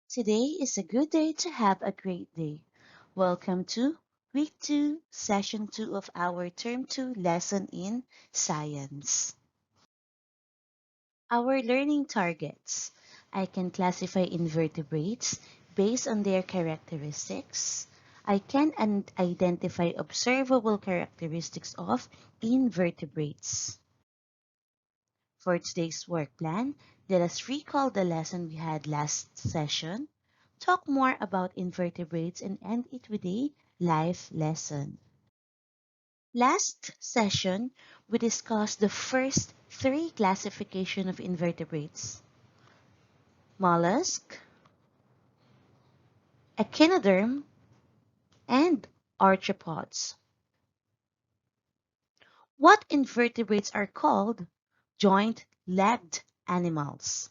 Today is a good day to have a great day. Welcome to Week 2, Session 2 of our Term 2 lesson in Science. Our learning targets. I can classify invertebrates based on their characteristics. I can identify observable characteristics of invertebrates. For today's work plan, let us recall the lesson we had last session, talk more about invertebrates, and end it with a life lesson. Last session, we discussed the first three classifications of invertebrates: mollusk, echinoderm, and arthropods. What invertebrates are called joint-legged animals?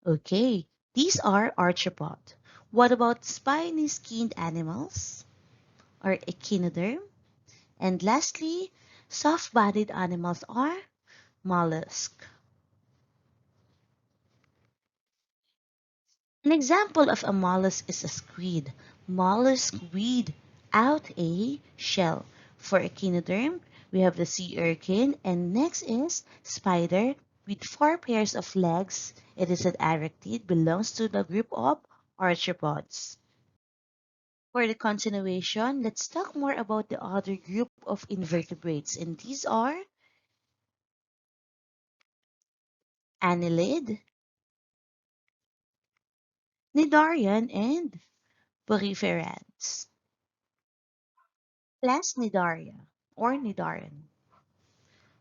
Okay, these are arthropod. What about spiny-skinned animals or echinoderm? And lastly, soft-bodied animals are mollusk. An example of a mollusk is a squid. Mollusk weed out a shell. For echinoderm, we have the sea urchin, and next is spider with 4 pairs of legs. It is an arachnid, belongs to the group of arthropods. For the continuation, let's talk more about the other group of invertebrates, and these are annelid, Cnidarian, and Poriferans. Class Cnidaria or Cnidarian.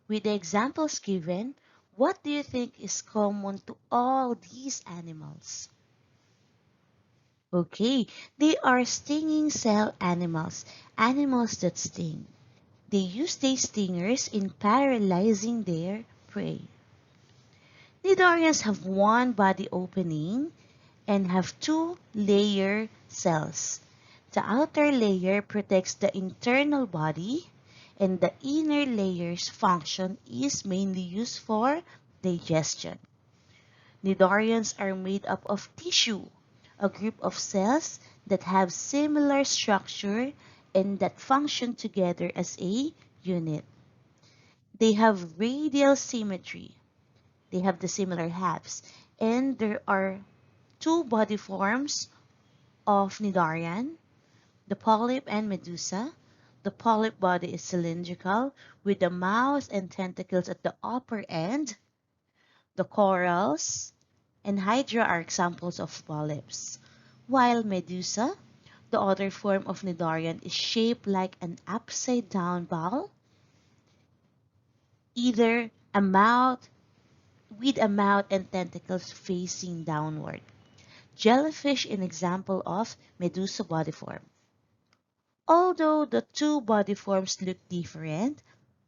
With the examples given, what do you think is common to all these animals? Okay, they are stinging cell animals, animals that sting. They use these stingers in paralyzing their prey. Cnidarians have one body opening and have two-layer cells. The outer layer protects the internal body, and the inner layer's function is mainly used for digestion. Cnidarians are made up of tissue, a group of cells that have similar structure and that function together as a unit. They have radial symmetry. They have the similar halves, and there are two body forms of Cnidarian, the polyp and medusa. The polyp body is cylindrical with the mouth and tentacles at the upper end. The corals and hydra are examples of polyps, while medusa, the other form of Cnidarian, is shaped like an upside-down ball, either a mouth with a mouth and tentacles facing downward. Jellyfish an example of medusa body form. Although the two body forms look different,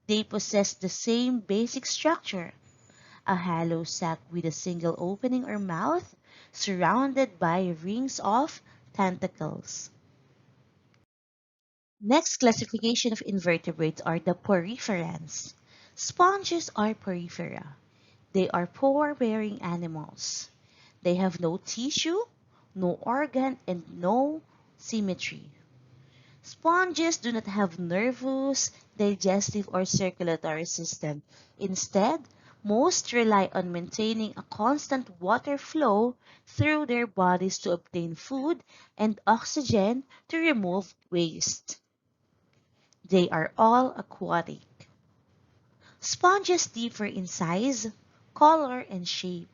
they possess the same basic structure: a hollow sac with a single opening or mouth surrounded by rings of tentacles. Next classification of invertebrates are the poriferans. Sponges are porifera. They are pore-bearing animals. They have no tissue, no organ, and no symmetry. Sponges do not have nervous, digestive, or circulatory system. Instead, most rely on maintaining a constant water flow through their bodies to obtain food and oxygen to remove waste. They are all aquatic. Sponges differ in size, color, and shape.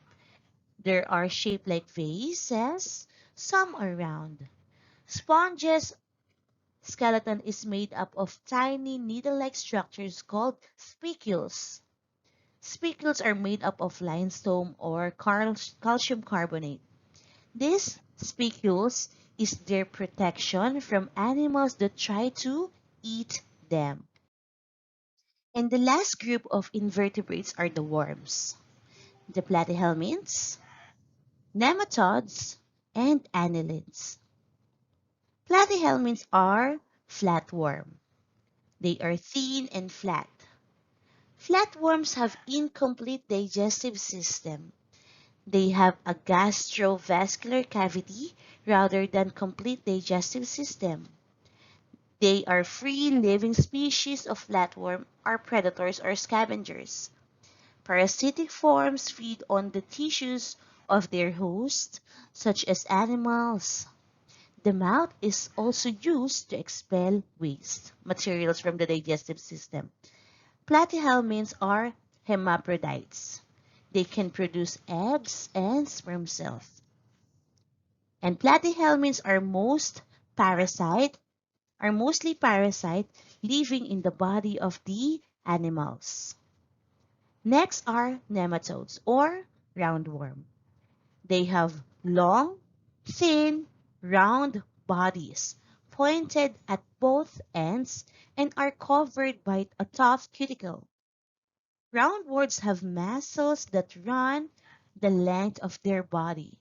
There are shaped like vases, some are round. Sponges skeleton is made up of tiny needle-like structures called spicules. Spicules are made up of limestone or calcium carbonate. These spicules is their protection from animals that try to eat them. And the last group of invertebrates are the worms, the platyhelminths, nematodes, and annelids. Platyhelminths are flatworm. They are thin and flat. Flatworms have incomplete digestive system. They have a gastrovascular cavity rather than complete digestive system. They are free-living species of flatworm, are predators or scavengers. Parasitic forms feed on the tissues of their host, such as animals. The mouth is also used to expel waste materials from the digestive system. Platyhelminths are hermaphrodites. They can produce eggs and sperm cells. And platyhelminths are mostly parasite living in the body of the animals. Next are nematodes or roundworm. They have long, thin, round bodies pointed at both ends and are covered by a tough cuticle. Roundworms have muscles that run the length of their body.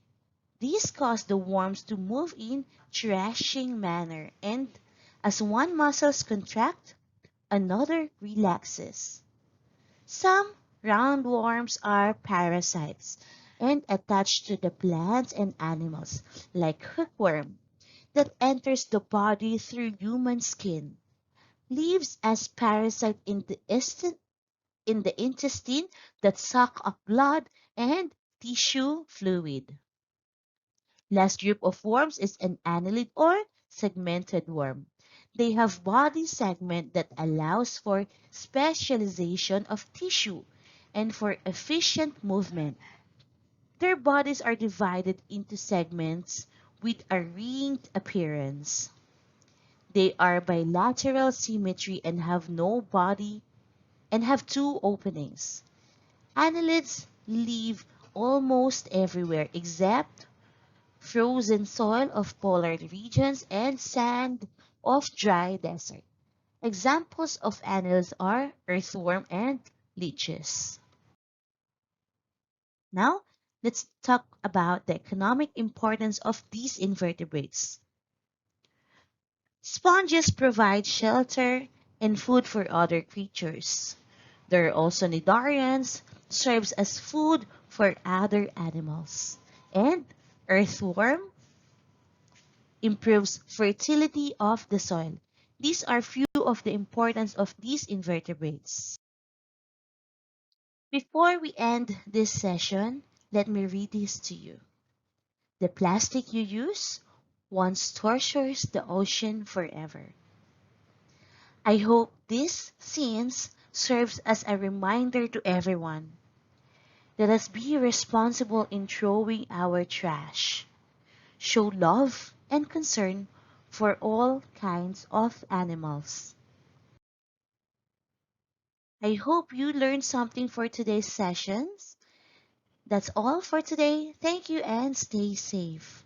These cause the worms to move in thrashing manner, and as one muscle contracts, another relaxes. Some roundworms are parasites and attached to the plants and animals, like hookworm, that enters the body through human skin, lives as parasite in the intestine that suck up blood and tissue fluid. Last group of worms is an annelid or segmented worm. They have body segment that allows for specialization of tissue and for efficient movement. Their bodies are divided into segments with a ringed appearance. They are bilateral symmetry and have no body and have two openings. Annelids live almost everywhere except frozen soil of polar regions and sand of dry desert. Examples of annelids are earthworm and leeches. Now, let's talk about the economic importance of these invertebrates. Sponges provide shelter and food for other creatures. There are also Cnidarians, serves as food for other animals. And earthworm improves fertility of the soil. These are few of the importance of these invertebrates. Before we end this session, let me read this to you. The plastic you use once tortures the ocean forever. I hope this scenes serves as a reminder to everyone. Let us be responsible in throwing our trash. Show love and concern for all kinds of animals. I hope you learned something for today's sessions. That's all for today. Thank you and stay safe.